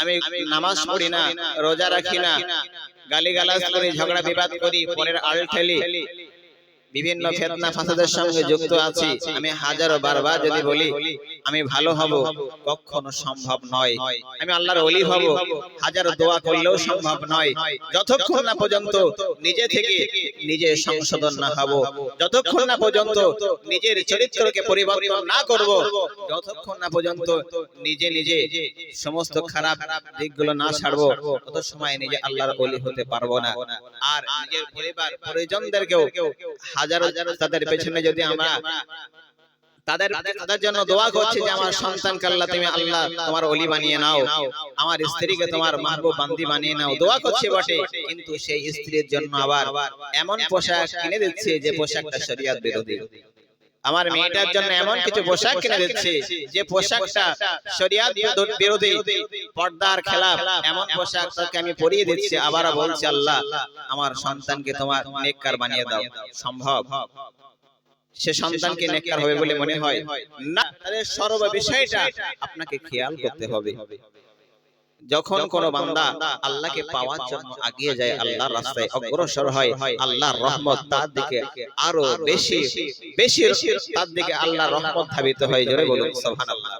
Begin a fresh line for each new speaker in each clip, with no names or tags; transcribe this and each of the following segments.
আমি নামাজ পড়ি না, রোজা রাখি না, গালিগালাজ করি, ঝগড়া বিবাদ করি, পরের আল ঠেলি, বিভিন্ন ফিতনা ফাসাদের সঙ্গে যুক্ত আছি, আমি হাজারো বারবার যদি বলি আমি ভালো হব, কখনো সম্ভব নয়। আমি আল্লাহর ওলি হব, হাজারো দোয়া করলেও সম্ভব নয়, যতক্ষণ না পর্যন্ত নিজে থেকে নিজে সংশোধন না হব, যতক্ষণ না পর্যন্ত নিজের চরিত্রকে পরিবর্তন না করব, যতক্ষণ না পর্যন্ত নিজে নিজে সমস্ত খারাপ দিকগুলো না ছাড়বো, তত সময় নিজে আল্লাহর ওলি হতে পারবো না। আর নিজের পরিবার পরিজনদেরকেও হাজারো তাদের পেছনে যদি আমরা তাদের জন্য দোয়া করছি যে আমার সন্তানকে আল্লাহ তুমি আল্লাহ তোমার ওলি বানিয়ে নাও, আমার স্ত্রীকে তোমার মাহবুব বান্দি বানিয়ে নাও, দোয়া করছি বটে, কিন্তু সেই স্ত্রীর জন্য আবার এমন পোশাক কিনে দিচ্ছে যে পোশাকটা শরীয়ত বিরোধী। আমার মেয়েটার জন্য এমন কিছু পোশাক কিনে দিচ্ছে যে পোশাকটা শরীয়ত বিরোধী, পর্দার খেলাফ, এমন পোশাক তাকে আমি পরিয়ে দিচ্ছি, আবার বলছি আল্লাহ আমার সন্তানকে তোমার নেককার বানিয়ে দাও। সম্ভব? সে সন্তানকে নেককার হবে বলে মনে হয় না। তাদের সর্ব বিষয়টা আপনাকে খেয়াল করতে হবে। যখন কোন বান্দা আল্লাহকে পাওয়ার জন্য এগিয়ে যায়, আল্লাহর রাস্তায় অগ্রসর হয়, আল্লাহর রহমত তার দিকে আরো বেশি বেশি তার দিকে আল্লাহর রহমত ধাবিত হয়। জোরে বলুন সুবহানাল্লাহ।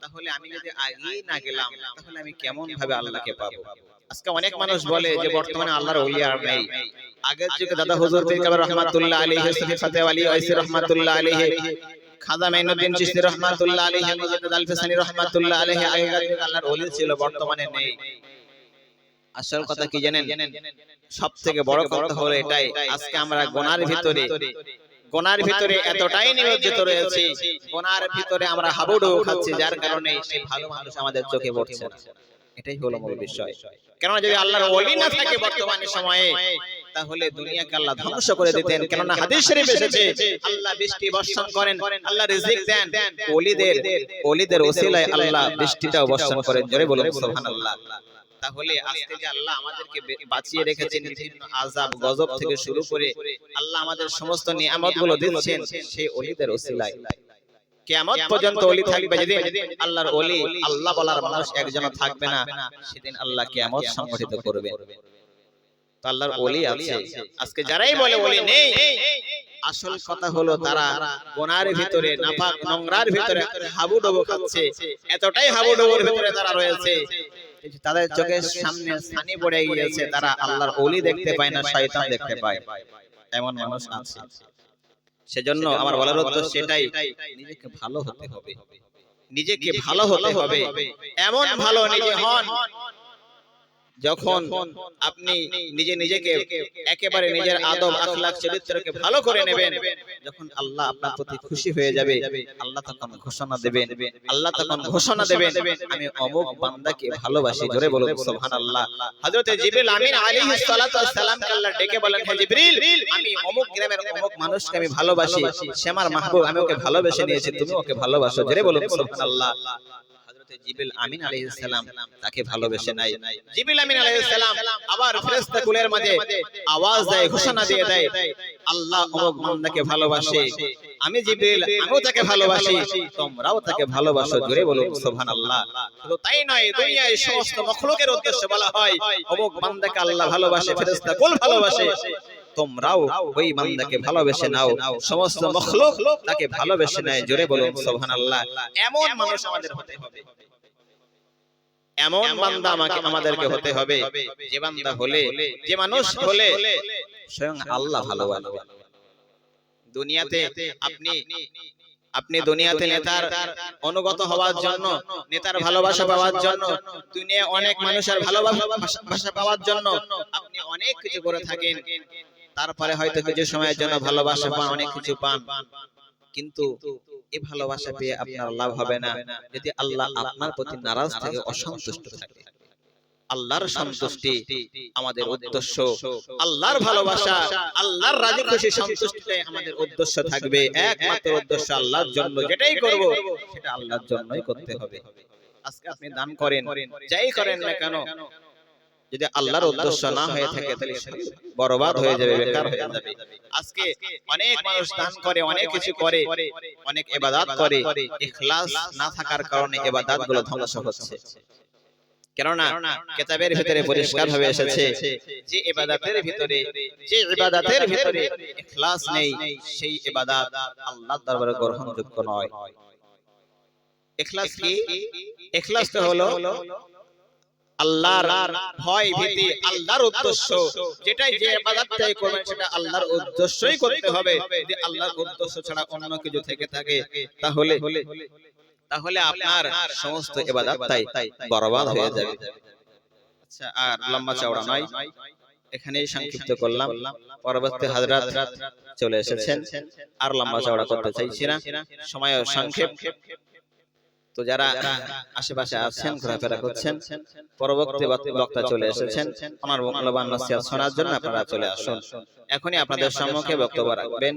তাহলে আমি যদি আগেই না গেলাম তাহলে আমি কেমন ভাবে আল্লাহকে পাবো? আজকে অনেক মানুষ বলে যে বর্তমানে আল্লাহর ওলি আর নেই। আগের যুগে দাদা হুজুর পীর কাবার রহমাতুল্লাহ আলাইহি, সফি ফাতে আলী ওয়াইসি রহমাতুল্লাহ আলাইহি, খাজা মাইনুদ্দিন চিশতি রহমাতুল্লাহ আলাইহি, মুজাদ্দিদ আল-ফিসানি রহমাতুল্লাহ আলাইহি, আগেকার যুগে আল্লাহর ওলি ছিল, বর্তমানে নেই। আসল কথা কি জানেন? সবথেকে বড় কথা হলো এটাই, আজকে আমরা গুনার ভিতরে এতটাই নিমজ্জিত রয়েছি, গুনার ভিতরে আমরা হাবুডুবু খাচ্ছি, যার কারণে সেই ভালো মানুষ আমাদের চোখে পড়ছে না। এটাই হলো মূল বিষয়। কেননা যদি আল্লাহর ওলি না থাকে বর্তমানে সময়ে, তাহলে দুনিয়াকে আল্লাহ ধ্বংস করে দিতেন। কেননা হাদিস শরীফ এসেছে আল্লাহ বৃষ্টি বর্ষণ করেন, আল্লাহ রিজিক দেন, ওলিদের ওসিলায় আল্লাহ বৃষ্টিটাও বর্ষণ করেন। জোরে বলুন সুবহানাল্লাহ। তাহলে আজকে যে আল্লাহ আমাদেরকে বাঁচিয়ে রেখেছেন বিভিন্ন আযাব গজব থেকে শুরু করে, আল্লাহ আমাদের সমস্ত নিয়ামতগুলো দিচ্ছেন সেই ওলিদের ওসিলায়। কিয়ামত পর্যন্ত ওলি থাকবে। যেদিন আল্লাহর ওলি, আল্লাহ বলার মানুষ একজনও থাকবে না, সেদিন আল্লাহ কিয়ামত সংগঠিত করবে। তো আল্লাহর ওলি আছে। আজকে যারাই বলে ওলি নেই, আসল কথা হলো তারা গুনার ভিতরে, নাপাক নোংরার ভিতরে হাবুডুবু খাচ্ছে। এতটাই হাবুডুবুর ভিতরে তারা রয়েছে, তাদের চোখের সামনে ছানি পড়ে গিয়েছে, তারা আল্লাহর ওলি দেখতে পায় না, শয়তান দেখতে পায়। এমন মানুষ আছে। সেজন্য আমার বলার উদ্দেশ্য সেটাই, নিজেকে ভালো হতে হবে, নিজেকে ভালো হতে হবে। এমন ভালো নিজে হন যখন আপনি নিজেকে একেবারে নিজের আদব আখলাক চরিত্রকে ভালো করে নেবেন, যখন আল্লাহ আপনার প্রতি খুশি হয়ে যাবে, আল্লাহ তখন ঘোষণা দেবেন আমি অমুক বান্দাকে ভালোবাসি। জোরে বলুন সুবহানাল্লাহ। হযরত জিবরিল আমিন আলাইহিস সালাতু ওয়াস সালাম কে আল্লাহ ডেকে বলেন, হে জিবরিল, আমি অমুক গ্রামের অমুক মানুষকে আমি ভালোবাসি, সে আমার মাহবুব, আমি ওকে ভালোবেসে নিয়েছি, তুমি ওকে ভালোবাসো। জোরে বলুন সুবহানাল্লাহ। জিবরিল আমিন আলাইহিস সালাম তাকে ভালোবেসে নাই। জিবরিল আমিন আলাইহিস সালাম আবার ফেরেশতা কুলের মাঝে আওয়াজ দেয়, ঘোষণা দিয়ে দেয়, আল্লাহ অমুক বান্দাকে ভালোবাসে, আমি জিবরিল আমিও তাকে ভালোবাসি, তোমরাও তাকে ভালোবাসো। জোরে বলুন সুবহানাল্লাহ। শুধু তাই নয়, দুনিয়ায় সমস্ত মাখলুকের উদ্দেশ্যে বলা হয় অমুক বান্দাকে আল্লাহ ভালোবাসে, ফেরেশতা কুল ভালোবাসে, তোমরাও ওই বান্দাকে ভালোবেসে নাও। সমস্ত মাখলুক তাকে ভালোবেসে নেয়। জোরে বলুন সুবহানাল্লাহ। এমন মানুষ আমাদের হতে হবে, এমন বান্দা আমাদেরকে হতে হবে, যে বান্দা হলে, যে মানুষ হলে স্বয়ং আল্লাহ ভালোবাসবে। দুনিয়াতে আপনি দুনিয়াতে নেতার অনুগত হওয়ার জন্য, নেতার ভালোবাসা পাওয়ার জন্য, দুনিয়া অনেক মানুষের ভালোবাসা পাওয়ার জন্য আপনি অনেক কিছু করে থাকেন। তারপরে হয়তো কিছু সময়ের জন্য ভালোবাসা পান, অনেক কিছু পান, কিন্তু এই ভালোবাসা পেয়ে আপনার লাভ হবে না যদি আল্লাহ আপনার প্রতি নারাজ থাকে, অসন্তুষ্ট থাকে। আল্লাহর সন্তুষ্টি আমাদের উদ্দেশ্য, আল্লাহর ভালোবাসা, আল্লাহর রাজি খুশি সন্তুষ্টিটাই আমাদের উদ্দেশ্য থাকবে। একমাত্র উদ্দেশ্য আল্লাহর জন্য, যেটাই করব সেটা আল্লাহর জন্যই করতে হবে। আজকে আপনি দান করেন, যাই করেন না কেন, যদি আল্লাহর উদ্দেশ্য না হয়ে থাকে তাহলে বরবাদ হয়ে যাবে, বেকার হয়ে যাবে। আজকে অনেক মানুষ দান করে, অনেক কিছু করে, অনেক ইবাদত করে, ইখলাস না থাকার কারণে ইবাদতগুলো ধ্বংস হচ্ছে। কেননা কিতাবের ভিতরে পরিষ্কার ভাবে এসেছে যে ইবাদতের ভিতরে ইখলাস নেই সেই ইবাদত আল্লাহর দরবারে গ্রহণযোগ্য নয়। ইখলাস কি? ইখলাস তো হলো আল্লাহর ভয় ভীতি, আল্লাহর উদ্দেশ্য, যেটাই যে ইবাদতটাই করবেন সেটা আল্লাহর উদ্দেশ্যই করতে হবে। যদি আল্লাহর উদ্দেশ্য ছাড়া অন্য কিছু থেকে থাকে তাহলে আপনার সমস্ত ইবাদতটাই বরবাদ হয়ে যাবে। আচ্ছা, আর লম্বা চওড়া নয়, এখানেই সংক্ষিপ্ত করলাম। পরবর্তী হযরত চলে এসেছেন, আর লম্বা চওড়া করতে চাইছি না, সময় সংক্ষেপ। তো যারা আশেপাশে আছেন, ঘোরাফেরা করছেন, পরবর্তী বক্তা চলে এসেছেন, ওনার মূল্যবান নসিহত শোনার জন্য আপনারা চলে আসুন। এখনই আপনাদের সম্মুখে বক্তব্য রাখবেন